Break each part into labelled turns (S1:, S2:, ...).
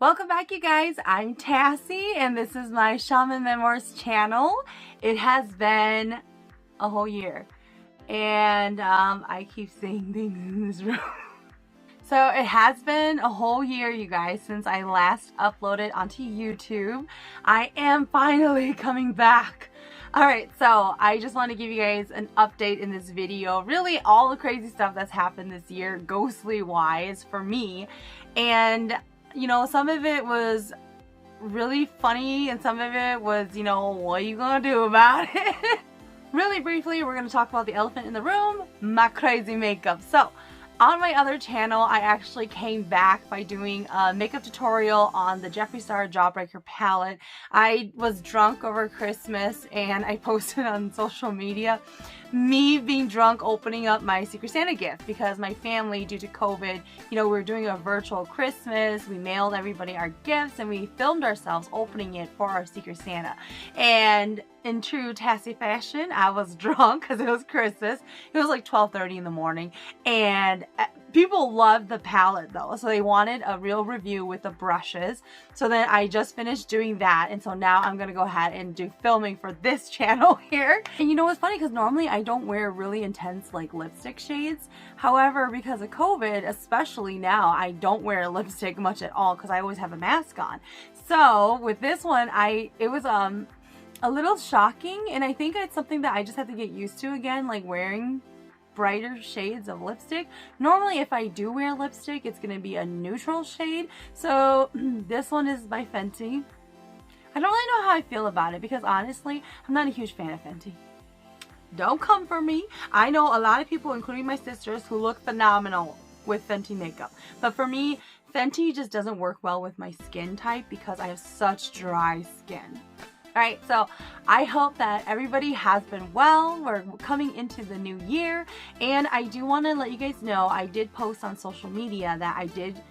S1: Welcome back, you guys. I'm Tassie, and this is my Shaman Memoirs channel. It has been a whole year, and I keep saying things in this room. So it has been a whole year, you guys, since I last uploaded onto YouTube. I am finally coming back. Alright, so I just want to give you guys an update in this video. Really, all the crazy stuff that's happened this year, ghostly-wise, for me. And you know, some of it was really funny and some of it was, you know, what are you gonna do about it? Really briefly, we're gonna talk about the elephant in the room, my crazy makeup. So, on my other channel, I actually came back by doing a makeup tutorial on the Jeffree Star Jawbreaker palette. I was drunk over Christmas and I posted on social media me being drunk opening up my Secret Santa gift because my family, due to COVID, you know, we were doing a virtual Christmas. We mailed everybody our gifts and we filmed ourselves opening it for our Secret Santa. And in true Tassie fashion, I was drunk because it was Christmas. It was like 12:30 in the morning, and people loved the palette though, so they wanted a real review with the brushes. So then I just finished doing that, and so now I'm gonna go ahead and do filming for this channel here. And you know what's funny, because normally I don't wear really intense like lipstick shades. However, because of COVID, especially now, I don't wear lipstick much at all because I always have a mask on. So with this one, it was a little shocking, and I think it's something that I just have to get used to again, like wearing brighter shades of lipstick. Normally if I do wear lipstick, it's going to be a neutral shade. So this one is by Fenty. I don't really know how I feel about it because honestly, I'm not a huge fan of Fenty. Don't come for me. I know a lot of people, including my sisters, who look phenomenal with Fenty makeup. But for me, Fenty just doesn't work well with my skin type because I have such dry skin. Alright, so I hope that everybody has been well. We're coming into the new year, and I do want to let you guys know I did post on social media that I did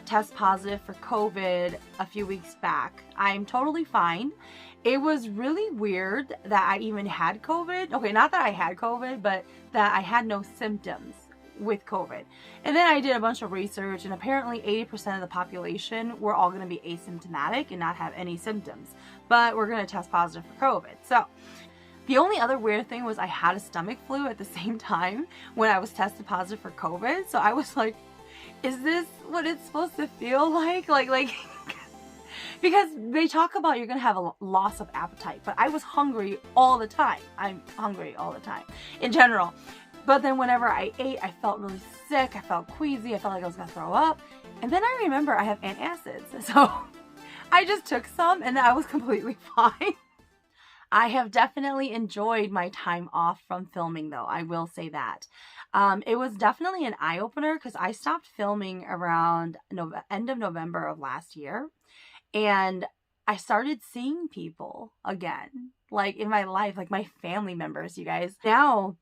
S1: test positive for COVID a few weeks back. I'm totally fine. It was really weird that I even had COVID. Okay, not that I had COVID, but that I had no symptoms with COVID. And then I did a bunch of research, and apparently 80% of the population were all going to be asymptomatic and not have any symptoms, but we're going to test positive for COVID. So the only other weird thing was I had a stomach flu at the same time when I was tested positive for COVID. So I was like, is this what it's supposed to feel like? Like because they talk about you're gonna have a loss of appetite, but I was hungry all the time. I'm hungry all the time in general. But then whenever I ate, I felt really sick, I felt queasy, I felt like I was gonna throw up. And then I remember I have antacids, so I just took some and I was completely fine. I have definitely enjoyed my time off from filming though, I will say that. It was definitely an eye-opener because I stopped filming around end of November of last year. And I started seeing people again, like in my life, like my family members, you guys. Now,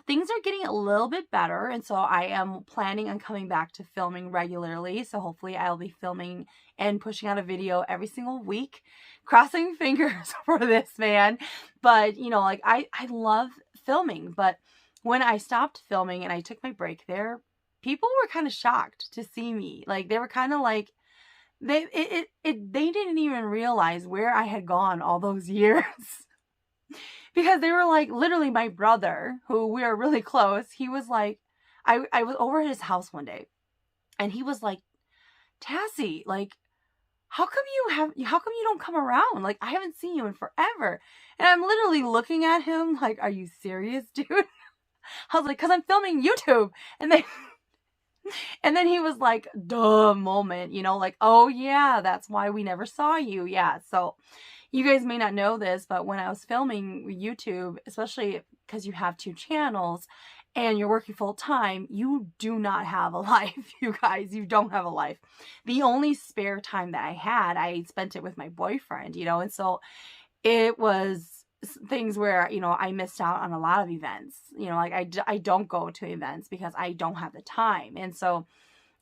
S1: things are getting a little bit better, and so I am planning on coming back to filming regularly. So hopefully I'll be filming and pushing out a video every single week. Crossing fingers for this, man. But, you know, like I love filming, but when I stopped filming and I took my break there, people were kind of shocked to see me. Like, they were kind of like, they didn't even realize where I had gone all those years. Because they were like, literally my brother, who we are really close, he was like, I was over at his house one day, and he was like, Tassie, like, how come you don't come around? Like, I haven't seen you in forever. And I'm literally looking at him like, are you serious, dude? I was like, because I'm filming YouTube. And then he was like, duh moment, you know, like, oh yeah, that's why we never saw you. Yeah, so you guys may not know this, but when I was filming YouTube, especially because you have 2 channels and you're working full time, you do not have a life, you guys. You don't have a life. The only spare time that I had, I spent it with my boyfriend, you know, and so it was things where, you know, I missed out on a lot of events. You know, like I don't go to events because I don't have the time. And so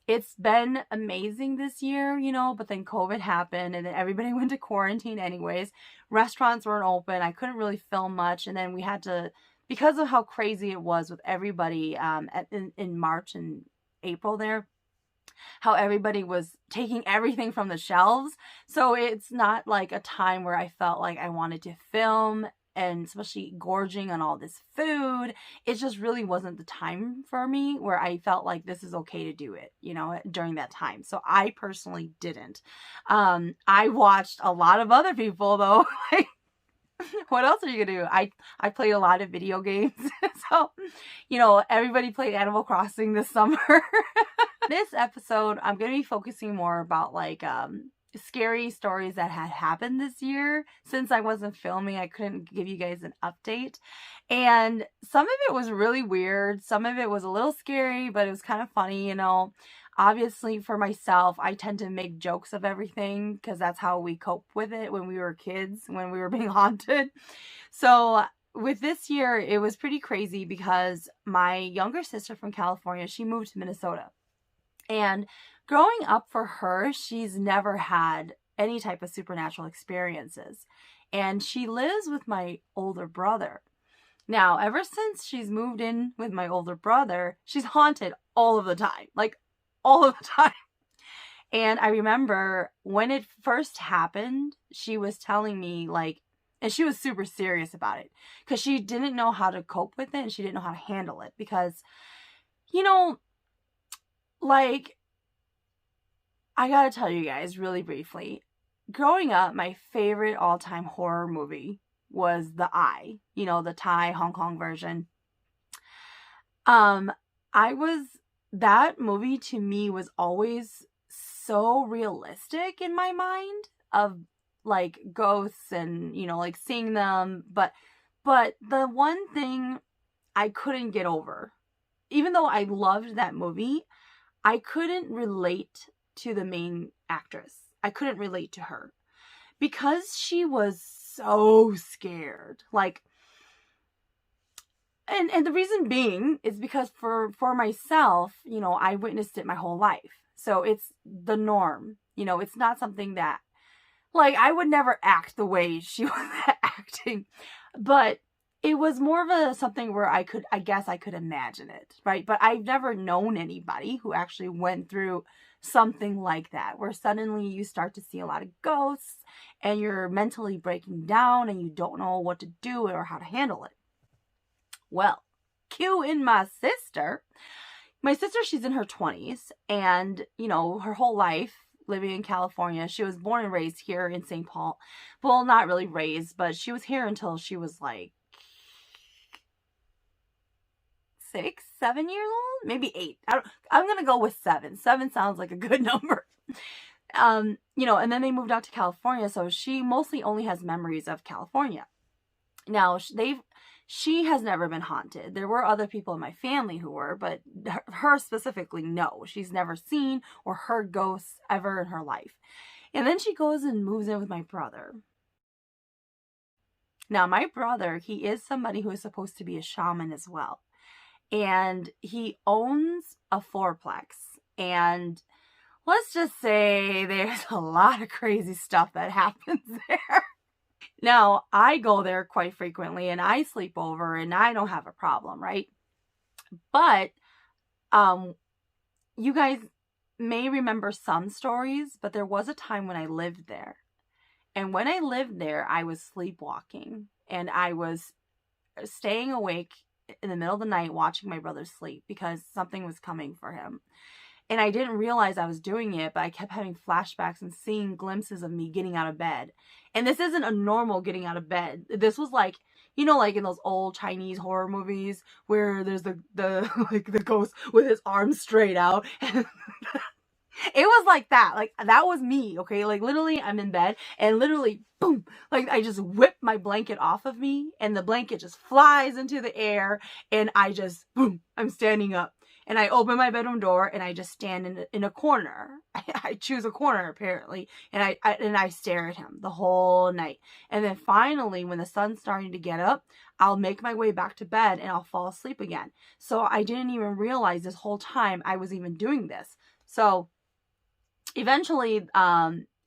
S1: it's been amazing this year, you know, but then COVID happened and then everybody went to quarantine anyways. Restaurants weren't open. I couldn't really film much. And then we had to, because of how crazy it was with everybody in March and April there, how everybody was taking everything from the shelves. So it's not like a time where I felt like I wanted to film, and especially gorging on all this food. It just really wasn't the time for me where I felt like this is okay to do it, you know, during that time. So I personally didn't. I watched a lot of other people though. Like, what else are you gonna do? I played a lot of video games. So, you know, everybody played Animal Crossing this summer. This episode, I'm gonna be focusing more about like scary stories that had happened this year. Since I wasn't filming, I couldn't give you guys an update. And some of it was really weird. Some of it was a little scary, but it was kind of funny, you know. Obviously, for myself, I tend to make jokes of everything because that's how we cope with it when we were kids, when we were being haunted. So with this year, it was pretty crazy because my younger sister from California, she moved to Minnesota. And growing up for her, she's never had any type of supernatural experiences. And she lives with my older brother. Now, ever since she's moved in with my older brother, she's haunted all of the time. Like, all of the time. And I remember when it first happened, she was telling me, like, and she was super serious about it because she didn't know how to cope with it and she didn't know how to handle it because, you know, like, I gotta tell you guys really briefly, growing up, my favorite all-time horror movie was The Eye, you know, the Thai Hong Kong version. That movie to me was always so realistic in my mind of like ghosts and, you know, like seeing them. But the one thing I couldn't get over, even though I loved that movie, I couldn't relate to the main actress. I couldn't relate to her because she was so scared. Like, and the reason being is because for myself, you know, I witnessed it my whole life. So it's the norm. You know, it's not something that, like, I would never act the way she was acting. But it was more of a something where I guess I could imagine it, right? But I've never known anybody who actually went through something like that, where suddenly you start to see a lot of ghosts and you're mentally breaking down and you don't know what to do or how to handle it. Well, cue in my sister. My sister, she's in her 20s and, you know, her whole life living in California. She was born and raised here in St. Paul. Well, not really raised, but she was here until she was like 6, 7 years old, maybe 8. I'm gonna go with 7. 7 sounds like a good number. You know, and then they moved out to California, so she mostly only has memories of California. Now, she has never been haunted. There were other people in my family who were, but her specifically, no. She's never seen or heard ghosts ever in her life. And then she goes and moves in with my brother. Now, my brother, he is somebody who is supposed to be a shaman as well. And he owns a fourplex. And let's just say there's a lot of crazy stuff that happens there. Now, I go there quite frequently and I sleep over and I don't have a problem, right? But you guys may remember some stories, but there was a time when I lived there. And when I lived there, I was sleepwalking and I was staying awake in the middle of the night watching my brother sleep because something was coming for him. And I didn't realize I was doing it, but I kept having flashbacks and seeing glimpses of me getting out of bed. And this isn't a normal getting out of bed. This was like, you know, like in those old Chinese horror movies where there's the like the ghost with his arms straight out. It was like that. Like, that was me, okay? Like, literally, I'm in bed, and literally, boom, like, I just whip my blanket off of me, and the blanket just flies into the air, and I just, boom, I'm standing up. And I open my bedroom door, and I just stand in a corner. I choose a corner, apparently, and I stare at him the whole night. And then finally, when the sun's starting to get up, I'll make my way back to bed, and I'll fall asleep again. So I didn't even realize this whole time I was even doing this. So eventually,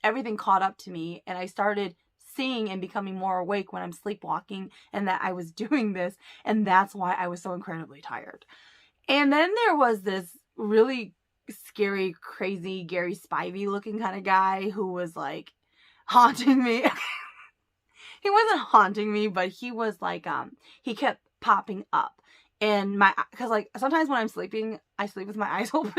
S1: everything caught up to me, and I started seeing and becoming more awake when I'm sleepwalking, and that I was doing this, and that's why I was so incredibly tired. And then there was this really scary, crazy, Gary Spivey looking kind of guy who was like haunting me. He wasn't haunting me, but he was like, he kept popping up. And cause like sometimes when I'm sleeping, I sleep with my eyes open.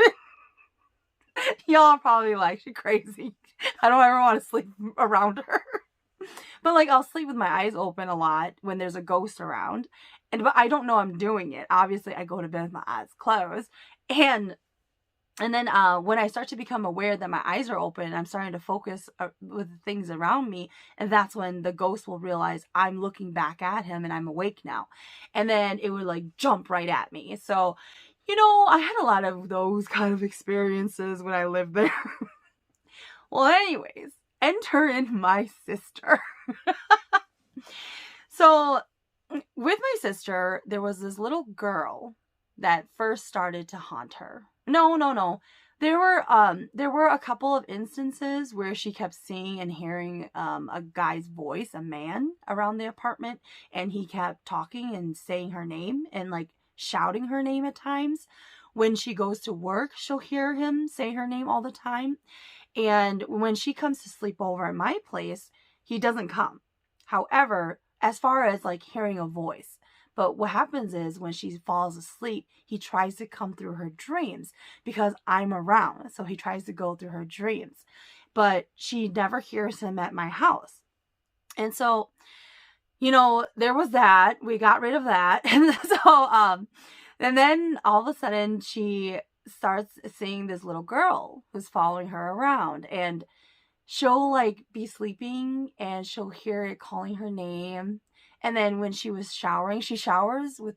S1: Y'all are probably like, she crazy. I don't ever want to sleep around her. But like, I'll sleep with my eyes open a lot when there's a ghost around. But I don't know I'm doing it. Obviously, I go to bed with my eyes closed. And then when I start to become aware that my eyes are open, I'm starting to focus with the things around me. And that's when the ghost will realize I'm looking back at him and I'm awake now. And then it would like jump right at me. So, you know, I had a lot of those kind of experiences when I lived there. Well, anyways, enter in my sister. So with my sister, there was this little girl that first started to haunt her. No. There were a couple of instances where she kept seeing and hearing a guy's voice, a man, around the apartment, and he kept talking and saying her name and like shouting her name at times. When she goes to work, she'll hear him say her name all the time. And when she comes to sleep over at my place, he doesn't come. However, as far as like hearing a voice, but what happens is when she falls asleep, he tries to come through her dreams because I'm around. So he tries to go through her dreams, but she never hears him at my house. And so, you know, there was that. We got rid of that. And so, and then all of a sudden she starts seeing this little girl who's following her around, and she'll like be sleeping and she'll hear it calling her name. And then when she was showering, she showers with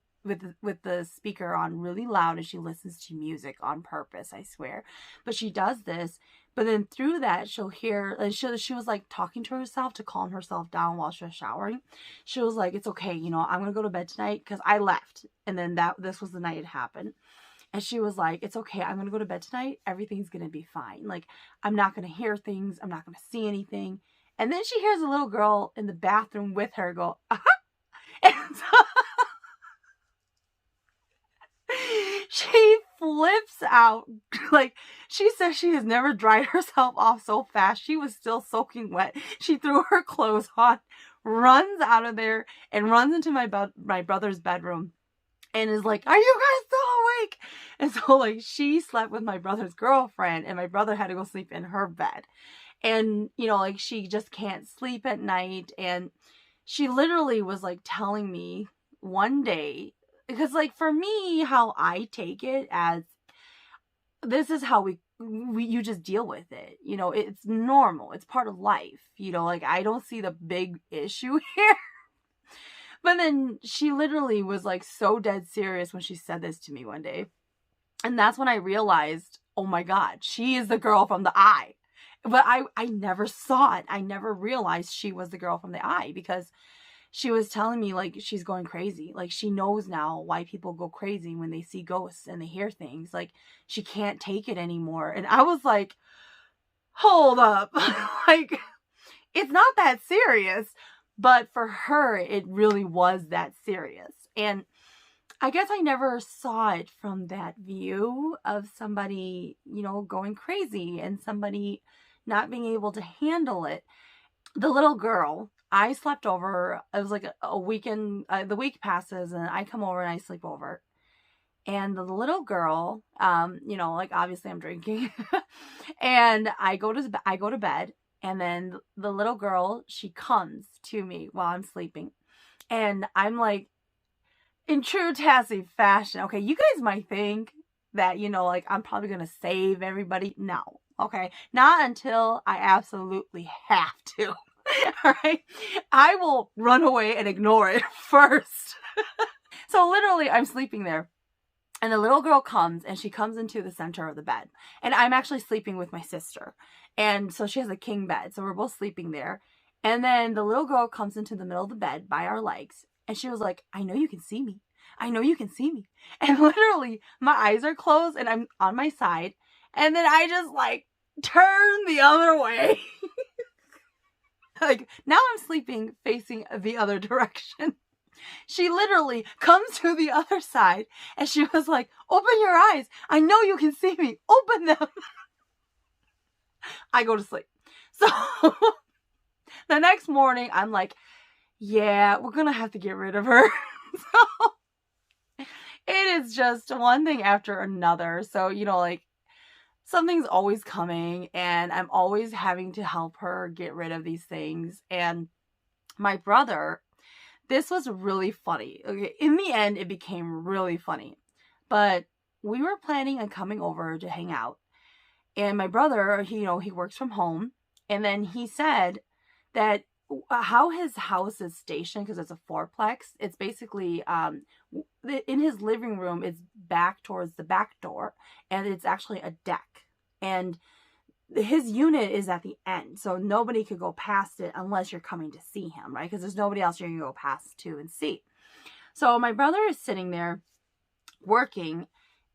S1: the speaker on really loud, and she listens to music on purpose, I swear. But she does this, but then through that she'll hear, and she was like talking to herself to calm herself down while she was showering. She was like, it's okay, you know, I'm gonna go to bed tonight, because I left, and then this was the night it happened. And she was like, it's okay, I'm going to go to bed tonight. Everything's going to be fine. Like, I'm not going to hear things. I'm not going to see anything. And then she hears a little girl in the bathroom with her go, and so she flips out. Like, she says she has never dried herself off so fast. She was still soaking wet. She threw her clothes on, runs out of there, and runs into my brother's bedroom. And is like, are you guys still awake? And so like she slept with my brother's girlfriend, and my brother had to go sleep in her bed. And, you know, like she just can't sleep at night. And she literally was like telling me one day, because like for me, how I take it as, this is how you just deal with it. You know, it's normal. It's part of life. You know, like I don't see the big issue here. But then she literally was like so dead serious when she said this to me one day. And that's when I realized, oh my God, she is the girl from the eye. But I never saw it. I never realized she was the girl from the eye, because she was telling me like she's going crazy. Like she knows now why people go crazy when they see ghosts and they hear things. Like she can't take it anymore. And I was like, hold up. Like, it's not that serious. But for her, it really was that serious. And I guess I never saw it from that view of somebody, you know, going crazy and somebody not being able to handle it. The little girl, I slept over. It was like a weekend. The week passes and I come over and I sleep over. And the little girl, you know, like obviously I'm drinking. And I go to bed. And then the little girl, she comes to me while I'm sleeping. And I'm like, in true Tassie fashion, okay, you guys might think that, you know, like I'm probably going to save everybody. No, okay? Not until I absolutely have to, all right? I will run away and ignore it first. So literally, I'm sleeping there. And the little girl comes, and she comes into the center of the bed. And I'm actually sleeping with my sister. And so she has a king bed. So we're both sleeping there. And then the little girl comes into the middle of the bed by our legs. And she was like, I know you can see me. I know you can see me. And literally, my eyes are closed and I'm on my side. And then I just like turn the other way. Like now I'm sleeping facing the other direction. She literally comes to the other side and she was like, open your eyes. I know you can see me. Open them. I go to sleep. So the next morning, I'm like, yeah, we're going to have to get rid of her. So it is just one thing after another. So, you know, like, something's always coming and I'm always having to help her get rid of these things. And my brother, this was really funny. Okay, in the end, it became really funny. But we were planning on coming over to hang out. And my brother, he works from home. And then he said that how his house is stationed, because it's a fourplex, it's basically in his living room, it's back towards the back door, and it's actually a deck. And his unit is at the end, so nobody could go past it unless you're coming to see him, right? Because there's nobody else you're going to go past to and see. So my brother is sitting there working,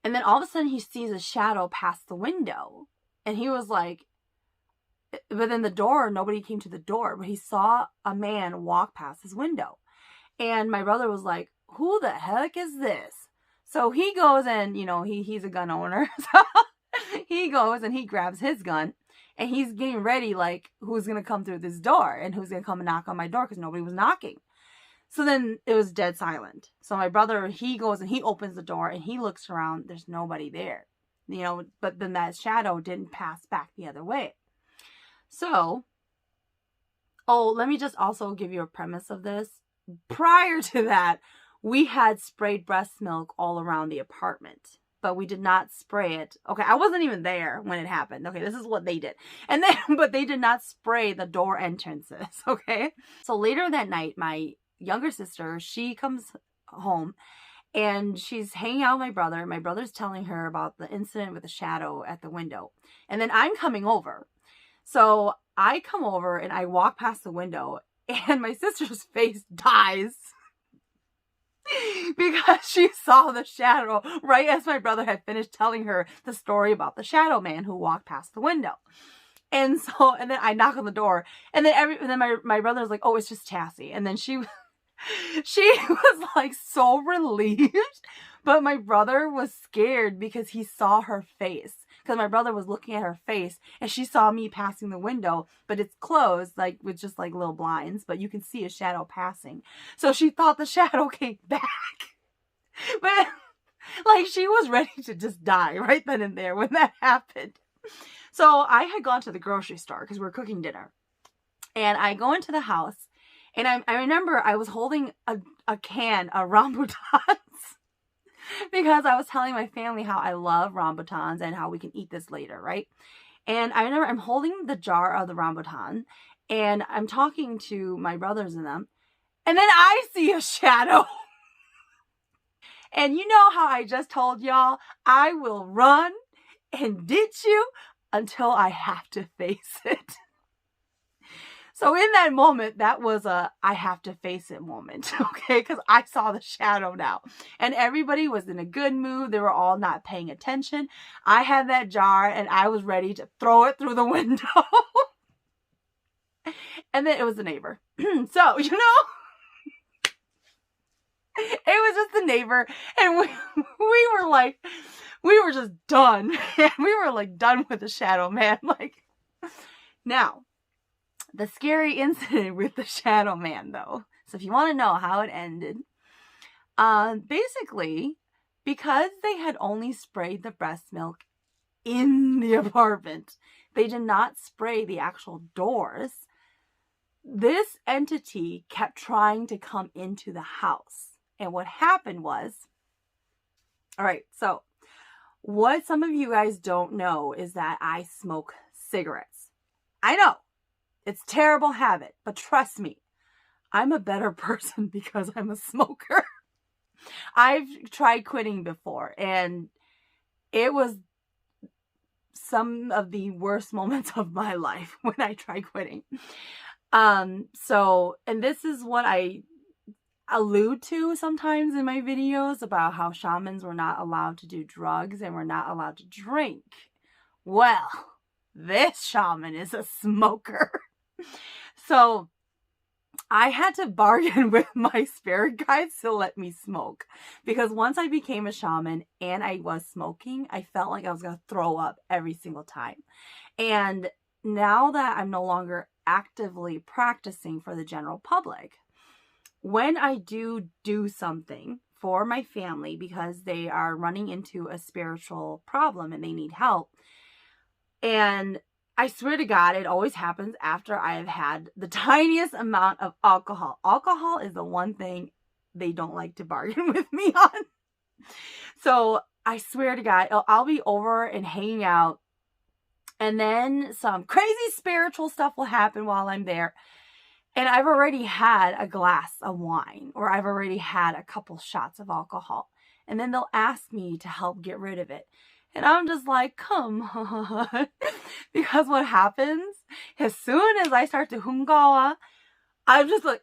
S1: and then all of a sudden he sees a shadow pass the window. And he was like, but then the door, nobody came to the door, but he saw a man walk past his window. And my brother was like, who the heck is this? So he goes and, you know, he's a gun owner. So he goes and he grabs his gun and he's getting ready, like, who's going to come through this door and who's going to come and knock on my door, because nobody was knocking. So then it was dead silent. So my brother, he goes and he opens the door and he looks around. There's nobody there, you know, but then that shadow didn't pass back the other way. So, let me just also give you a premise of this. Prior to that, we had sprayed breast milk all around the apartment, but we did not spray it. Okay, I wasn't even there when it happened. Okay, this is what they did. And then, but they did not spray the door entrances, okay? So later that night, my younger sister, she comes home and she's hanging out with my brother. My brother's telling her about the incident with the shadow at the window. And then I'm coming over. So I come over and I walk past the window and my sister's face dies because she saw the shadow right as my brother had finished telling her the story about the shadow man who walked past the window. And so, and then I knock on the door and then my brother was like, oh, it's just Tassie. And then she was like so relieved, but my brother was scared because he saw her face. Because my brother was looking at her face and she saw me passing the window, but it's closed, like with just like little blinds, but you can see a shadow passing. So she thought the shadow came back. But like she was ready to just die right then and there when that happened. So I had gone to the grocery store because we were cooking dinner. And I go into the house and I remember I was holding a can of rambutans. Because I was telling my family how I love rambutans and how we can eat this later, right? And I remember I'm holding the jar of the rambutan and I'm talking to my brothers in them. And then I see a shadow. And you know how I just told y'all, I will run and ditch you until I have to face it. So in that moment, that was a I have to face it moment, okay? Because I saw the shadow now. And everybody was in a good mood. They were all not paying attention. I had that jar and I was ready to throw it through the window. And then it was the neighbor. So, you know, it was just the neighbor. And we were like, we were just done. We were like done with the shadow, man. Like, now, the scary incident with the shadow man, though. So if you want to know how it ended, basically, because they had only sprayed the breast milk in the apartment, they did not spray the actual doors. This entity kept trying to come into the house. And what happened was, all right, so what some of you guys don't know is that I smoke cigarettes. I know. It's a terrible habit, but trust me, I'm a better person because I'm a smoker. I've tried quitting before, and it was some of the worst moments of my life when I tried quitting. And this is what I allude to sometimes in my videos about how shamans were not allowed to do drugs and were not allowed to drink. Well, this shaman is a smoker. So I had to bargain with my spirit guides to let me smoke, because once I became a shaman and I was smoking, I felt like I was going to throw up every single time. And now that I'm no longer actively practicing for the general public, when I do something for my family because they are running into a spiritual problem and they need help, and I swear to God, it always happens after I have had the tiniest amount of alcohol. Alcohol is the one thing they don't like to bargain with me on. So I swear to God, I'll be over and hanging out, and then some crazy spiritual stuff will happen while I'm there. And I've already had a glass of wine, or I've already had a couple shots of alcohol. And then they'll ask me to help get rid of it. And I'm just like, come on. Because what happens, as soon as I start to hungawa, I'm just like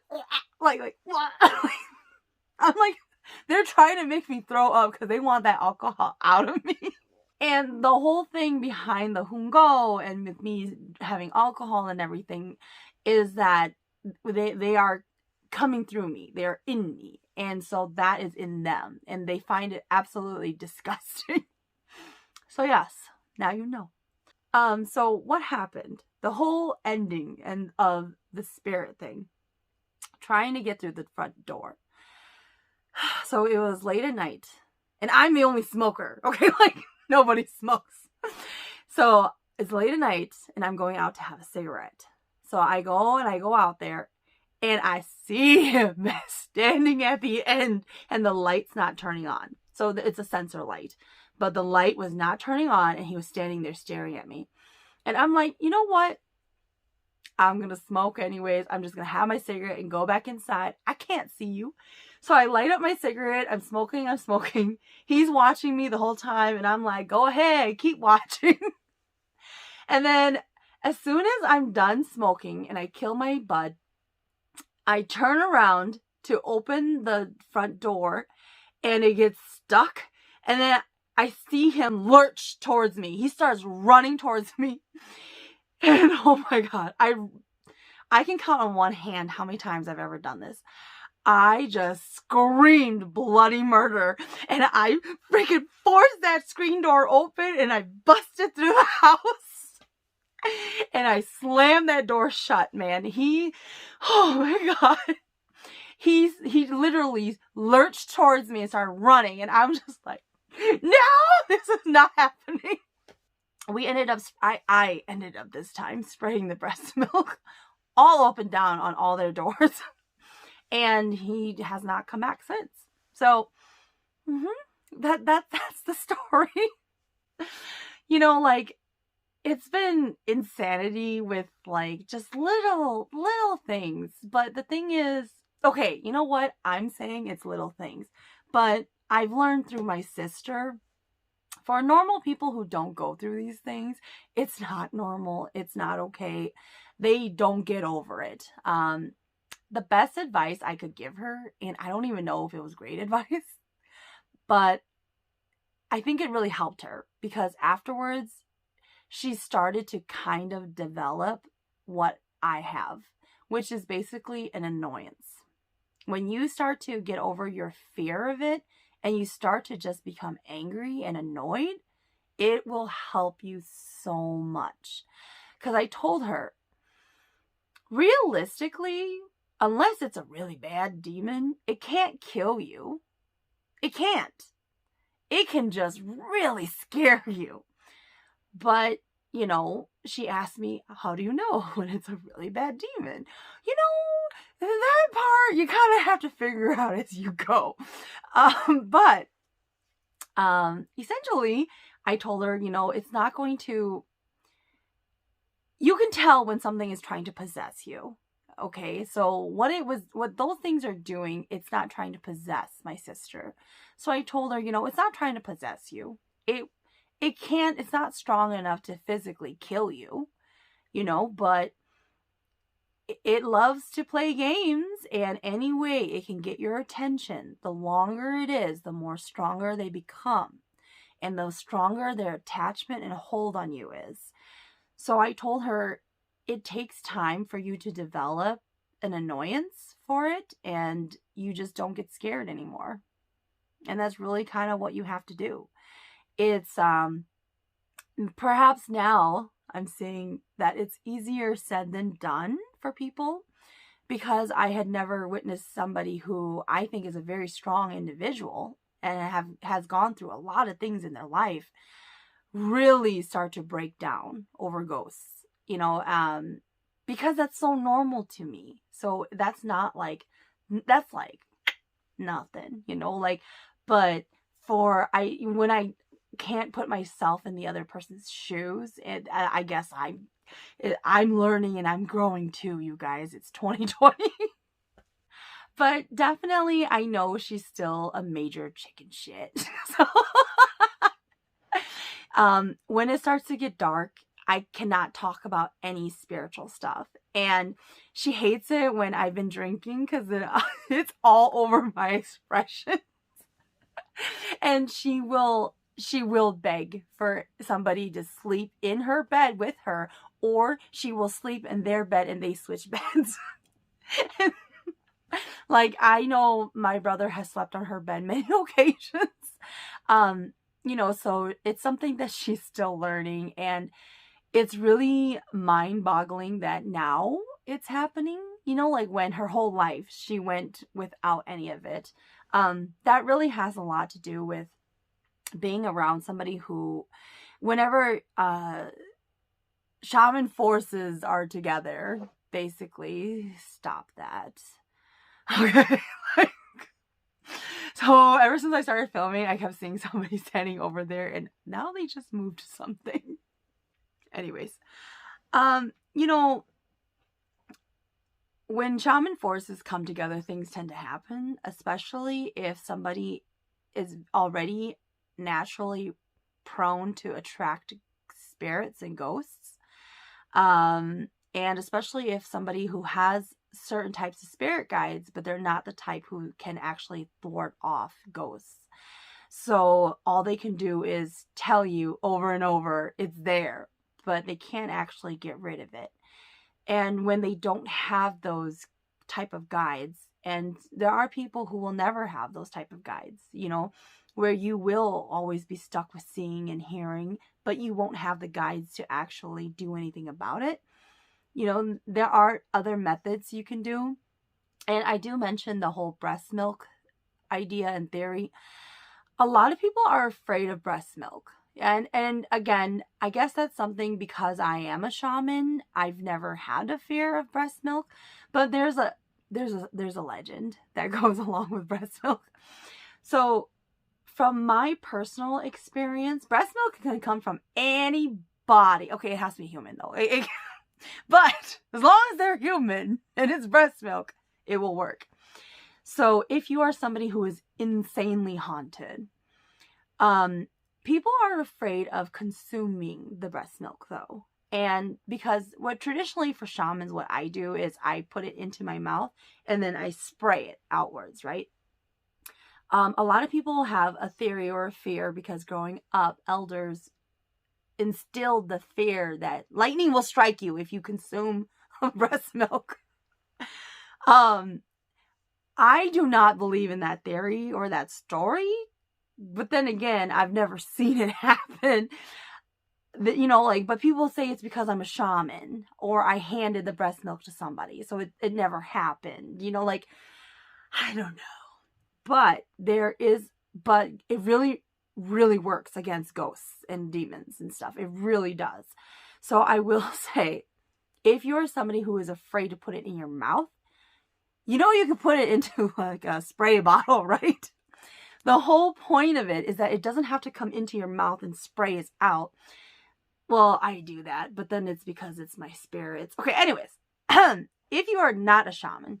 S1: I'm like, they're trying to make me throw up because they want that alcohol out of me. And the whole thing behind the hungo and with me having alcohol and everything is that they are coming through me. They're in me. And so that is in them. And they find it absolutely disgusting. So yes, now you know. So what happened? The whole ending and of the spirit thing. Trying to get through the front door. So it was late at night. And I'm the only smoker. Okay, like nobody smokes. So it's late at night and I'm going out to have a cigarette. So I go out there and I see him standing at the end and the light's not turning on. So it's a sensor light. But the light was not turning on and he was standing there staring at me. And I'm like, you know what? I'm going to smoke anyways. I'm just going to have my cigarette and go back inside. I can't see you. So I light up my cigarette. I'm smoking. He's watching me the whole time. And I'm like, go ahead, keep watching. And then as soon as I'm done smoking and I kill my bud, I turn around to open the front door and it gets stuck. And then I see him lurch towards me. He starts running towards me. And oh my God, I can count on one hand how many times I've ever done this. I just screamed bloody murder. And I freaking forced that screen door open and I busted through the house. And I slammed that door shut, man. Oh my God. He literally lurched towards me and started running. And I'm just like, no, this is not happening. I ended up this time spraying the breast milk all up and down on all their doors. And he has not come back since. So, that's the story. You know, like, it's been insanity with like just little things. But the thing is, okay, you know what? I'm saying it's little things. But I've learned through my sister, for normal people who don't go through these things, it's not normal. It's not okay. They don't get over it. The best advice I could give her, and I don't even know if it was great advice, but I think it really helped her because afterwards she started to kind of develop what I have, which is basically an annoyance. When you start to get over your fear of it and you start to just become angry and annoyed, it will help you so much. Because I told her, realistically, unless it's a really bad demon, it can't kill you. It can't. It can just really scare you. But, you know, she asked me, how do you know when it's a really bad demon? You know, that part you kind of have to figure out as you go. But essentially, I told her, you know, it's not going to... You can tell when something is trying to possess you. Okay, so what those things are doing, it's not trying to possess my sister. So I told her, you know, it's not trying to possess you. It can't, it's not strong enough to physically kill you, you know, but it loves to play games, and any way it can get your attention, the longer it is, the more stronger they become, and the stronger their attachment and hold on you is. So I told her, it takes time for you to develop an annoyance for it, and you just don't get scared anymore. And that's really kind of what you have to do. It's perhaps now I'm saying that it's easier said than done for people, because I had never witnessed somebody who I think is a very strong individual and has gone through a lot of things in their life really start to break down over ghosts, you know, because that's so normal to me. So that's like nothing, you know, like, but when I can't put myself in the other person's shoes, and I guess I'm learning and I'm growing too, you guys. It's 2020. But definitely I know she's still a major chicken shit. So when it starts to get dark, I cannot talk about any spiritual stuff. And she hates it when I've been drinking, because it's all over my expressions. And she will beg for somebody to sleep in her bed with her, or she will sleep in their bed and they switch beds. Like, I know my brother has slept on her bed many occasions. You know, so it's something that she's still learning, and it's really mind-boggling that now it's happening. You know, like when her whole life she went without any of it. That really has a lot to do with being around somebody who, whenever shaman forces are together, basically, stop that. Okay. So ever since I started filming, I kept seeing somebody standing over there, and now they just moved something. Anyways, you know, when shaman forces come together, things tend to happen, especially if somebody is already naturally prone to attract spirits and ghosts. And especially if somebody who has certain types of spirit guides, but they're not the type who can actually thwart off ghosts. So all they can do is tell you over and over it's there, but they can't actually get rid of it. And when they don't have those type of guides, and there are people who will never have those type of guides, you know, where you will always be stuck with seeing and hearing, but you won't have the guides to actually do anything about it. You know, there are other methods you can do. And I do mention the whole breast milk idea and theory. A lot of people are afraid of breast milk. And again, I guess that's something because I am a shaman. I've never had a fear of breast milk, but there's a legend that goes along with breast milk. So from my personal experience, breast milk can come from anybody. Okay, it has to be human though. But as long as they're human and it's breast milk, it will work. So if you are somebody who is insanely haunted, people are afraid of consuming the breast milk though. And because what traditionally for shamans, what I do is I put it into my mouth and then I spray it outwards, right? A lot of people have a theory or a fear because growing up, elders instilled the fear that lightning will strike you if you consume breast milk. I do not believe in that theory or that story, but then again, I've never seen it happen. You know, like, but people say it's because I'm a shaman or I handed the breast milk to somebody, so it never happened. You know, like, I don't know. But it really works against ghosts and demons and stuff. It really does. So I will say, if you're somebody who is afraid to put it in your mouth, you know, you can put it into like a spray bottle, right? The whole point of it is that it doesn't have to come into your mouth and spray it out. Well, I do that, but then it's because it's my spirits. Okay, anyways, if you are not a shaman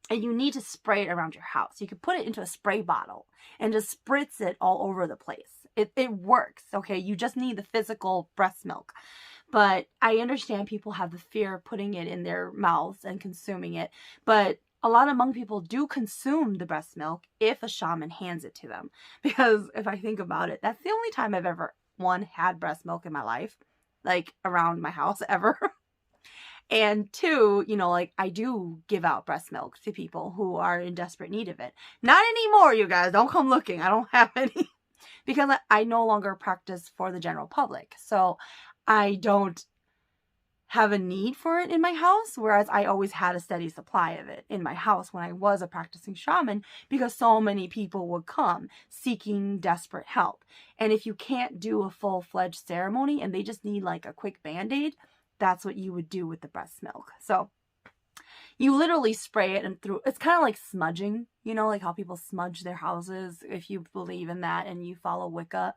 S1: and you need to spray it around your house, you can put it into a spray bottle and just spritz it all over the place. It works, okay? You just need the physical breast milk. But I understand people have the fear of putting it in their mouths and consuming it. But a lot of Hmong people do consume the breast milk if a shaman hands it to them. Because if I think about it, that's the only time I've ever, had breast milk in my life. Like, around my house ever. And two, you know, like I do give out breast milk to people who are in desperate need of it. Not anymore, you guys. Don't come looking. I don't have any because I no longer practice for the general public. So I don't have a need for it in my house, whereas I always had a steady supply of it in my house when I was a practicing shaman, because so many people would come seeking desperate help. And if you can't do a full-fledged ceremony and they just need like a quick band-aid, that's what you would do with the breast milk. So you literally spray it and through, it's kind of like smudging, you know, like how people smudge their houses, if you believe in that and you follow Wicca.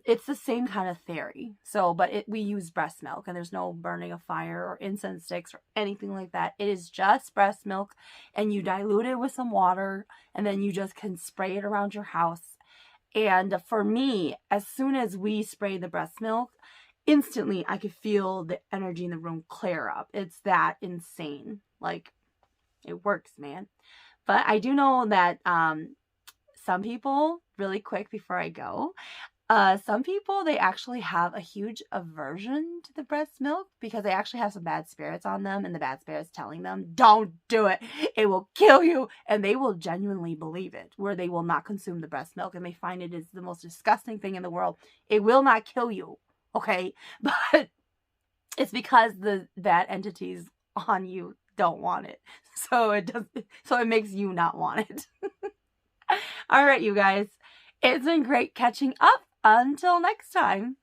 S1: It's the same kind of theory. So, but we use breast milk, and there's no burning of fire or incense sticks or anything like that. It is just breast milk, and you dilute it with some water, and then you just can spray it around your house. And for me, as soon as we spray the breast milk, instantly I could feel the energy in the room clear up. It's that insane. Like, it works, man. But I do know that some people, really quick before I go, some people, they actually have a huge aversion to the breast milk because they actually have some bad spirits on them, and the bad spirits telling them, don't do it, it will kill you, and they will genuinely believe it, where they will not consume the breast milk, and they find it is the most disgusting thing in the world. It will not kill you, okay? But it's because the bad entities on you don't want it, so it makes you not want it. All right, you guys, it's been great catching up. Until next time.